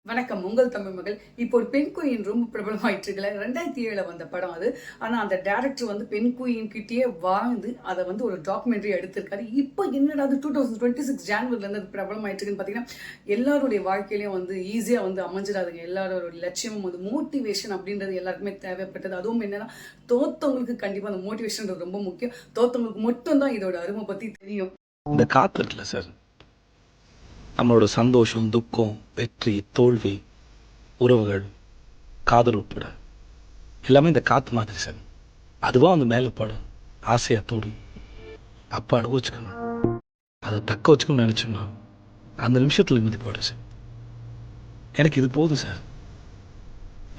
வணக்கம், உங்கள் தமிழ் மகள். இப்போ ஒரு பெண் குயின் ரொம்ப பிரபலமாயிட்டு இருக்குல்ல. 2007 வந்த படம் அது. ஆனா அந்த டைரக்டர் வந்து பெண் குயின் கிட்டயே வாழ்ந்து அதை வந்து ஒரு டாக்குமெண்ட்ரி எடுத்திருக்காரு. இப்போ என்னடா அது 2026 ஜான்வரிலேருந்து அது பிரபலமாயிட்டு இருக்குன்னு பார்த்தீங்கன்னா, எல்லாருடைய வாழ்க்கையிலையும் வந்து ஈஸியா வந்து அமைஞ்சிடாதுங்க. எல்லாரோட லட்சியமும் வந்து மோட்டிவேஷன் அப்படின்றது எல்லாருக்குமே தேவைப்பட்டது. அதுவும் என்னன்னா, தோத்தவங்களுக்கு கண்டிப்பா அந்த மோட்டிவேஷன்றது ரொம்ப முக்கியம். தோத்தவங்களுக்கு மட்டும் தான் இதோட அருமை பத்தி தெரியும். இந்த காத்து இருக்குல்ல சார், நம்மளோட சந்தோஷம், துக்கம், வெற்றி, தோல்வி, உறவுகள், காதல் உட்பட எல்லாமே இந்த காத்து மாதிரி சார். அதுவா வந்து மேலே படும், ஆசையா தோடும். அப்போ அனுபவிச்சுக்கணும், அதை தக்க வச்சுக்கணும்னு நினச்சோம்னா அந்த நிமிஷத்தில் நிம்மதி போயிடும் சார். எனக்கு இது போதும் சார்,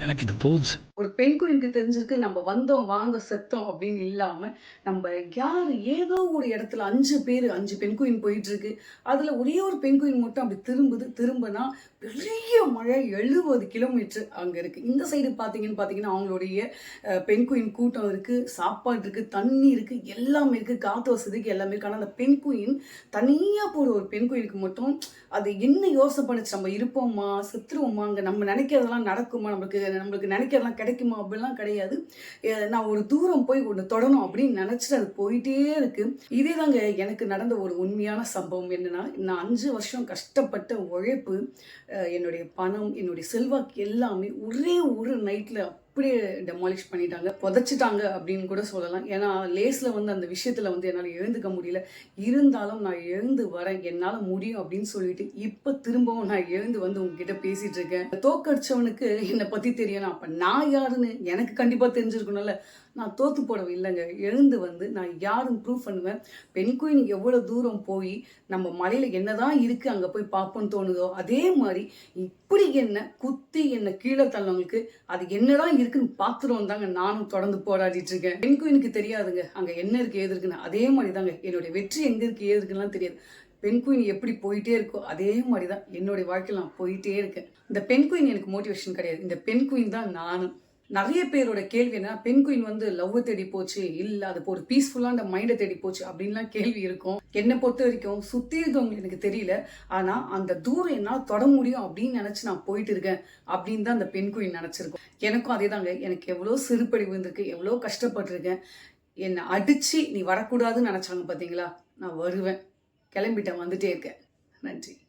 எனக்கு இது போதும் சார். ஒரு பெண் குயிலுக்கு தெரிஞ்சிருக்கு நம்ம வந்தோம் வாங்க செத்தோம் அப்படின்னு இல்லாம, நம்ம யாரு ஏதோ ஒரு இடத்துல 5 பேர் 5 பெண் குயின் போயிட்டு இருக்கு. அதுல ஒரே ஒரு பெண் குயின் மட்டும் அப்படி திரும்புது. திரும்பினா பெரிய மழை 70 கிலோமீட்டர் அங்க இருக்கு. இந்த சைடு பார்த்தீங்கன்னா அவங்களுடைய பெண் குயின் கூட்டம் இருக்கு, சாப்பாடு இருக்கு, தண்ணி இருக்கு, எல்லாமே இருக்கு, காத்து வசதிக்கு எல்லாமே இருக்கு. ஆனா அந்த பெண் குயின் தனியா போற ஒரு பெண் குயிலுக்கு மட்டும் அது என்ன யோசனை பண்ணுச்சு, நம்ம இருப்போமா செத்துருவோமா, அங்க நம்ம நினைக்கிறதெல்லாம் நடக்குமா, நம்மளுக்கு நினைக்கிறதெல்லாம் கிடைக்குமா அப்படிலாம் கிடையாது. நான் ஒரு தூரம் போய் ஒன்று தொடணும் அப்படின்னு நினைச்சிட்டு அது போயிட்டே இருக்கு. இதே தாங்க எனக்கு நடந்த ஒரு உண்மையான சம்பவம். என்னன்னா, நான் 5 வருஷம் கஷ்டப்பட்ட உழைப்பு, என்னுடைய பணம், என்னுடைய செல்வாக்கு எல்லாமே ஒரே ஒரு நைட்ல அப்படியே டெமாலிஷ் பண்ணிட்டாங்க, புதைச்சிட்டாங்க அப்படின்னு கூட சொல்லலாம். ஏன்னா லேஸ்ல வந்து அந்த விஷயத்துல வந்து என்னால் எழுந்துக்க முடியல. இருந்தாலும் நான் எழுந்து வரேன், என்னால் முடியும் அப்படின்னு சொல்லிட்டு இப்போ திரும்பவும் நான் எழுந்து வந்து உங்ககிட்ட பேசிட்டு இருக்கேன். தோக்கடிச்சவனுக்கு என்னை பத்தி தெரியணும், அப்ப நான் யாருன்னு எனக்கு கண்டிப்பா தெரிஞ்சிருக்கணும்ல. நான் தோத்து போடவே இல்லைங்க, எழுந்து வந்து நான் யாருன்னு ப்ரூவ் பண்ணுவேன். பெண் குயின் எவ்வளோ தூரம் போய் நம்ம மலையில என்னதான் இருக்கு அங்கே போய் பார்ப்போன்னு தோணுதோ, அதே மாதிரி இப்படி என்ன குத்தி என்ன கீழே தள்ளவங்களுக்கு அது என்னதான் இருக்குன்னு பார்த்துருவோம் தாங்க நானும் தொடர்ந்து போராடிட்டு இருக்கேன். பெண் குயினுக்கு தெரியாதுங்க அங்கே என்ன இருக்கு ஏது இருக்குன்னு. அதே மாதிரி தாங்க என்னுடைய வெற்றி எங்க இருக்கு ஏது இருக்குன்னு தெரியாது. பெண் குயின் எப்படி போயிட்டே இருக்கோ அதே மாதிரி தான் என்னுடைய வாழ்க்கையில் நான் போயிட்டே இருக்கேன். இந்த பெண் குயின் எனக்கு மோட்டிவேஷன் கிடையாது, இந்த பெண் குயின் தான் நானும். நிறைய பேரோட கேள்வி என்ன, பெண் குயின் வந்து லவ் தேடி போச்சு, இல்ல அது ஒரு பீஸ்ஃபுல்லான மைண்டை தேடி போச்சு அப்படின்லாம் கேள்வி இருக்கும். என்னை பொறுத்த வரைக்கும் சுத்தி இருக்கவங்க எனக்கு தெரியல, ஆனா அந்த தூரம் என்னால் தொட முடியும் அப்படின்னு நினைச்சு நான் போயிட்டு இருக்கேன் அப்படின்னு தான் அந்த பெண் குயின் நினைச்சிருக்கோம். எனக்கும் அதே தாங்க. எனக்கு எவ்வளோ சிறுபடி விழுந்திருக்கு, எவ்வளோ கஷ்டப்பட்டிருக்கேன். என்னை அடிச்சு நீ வரக்கூடாதுன்னு நினைச்சாங்க பார்த்தீங்களா, நான் வருவேன், கிளம்பிட்டேன், வந்துட்டே இருக்கேன். நன்றி.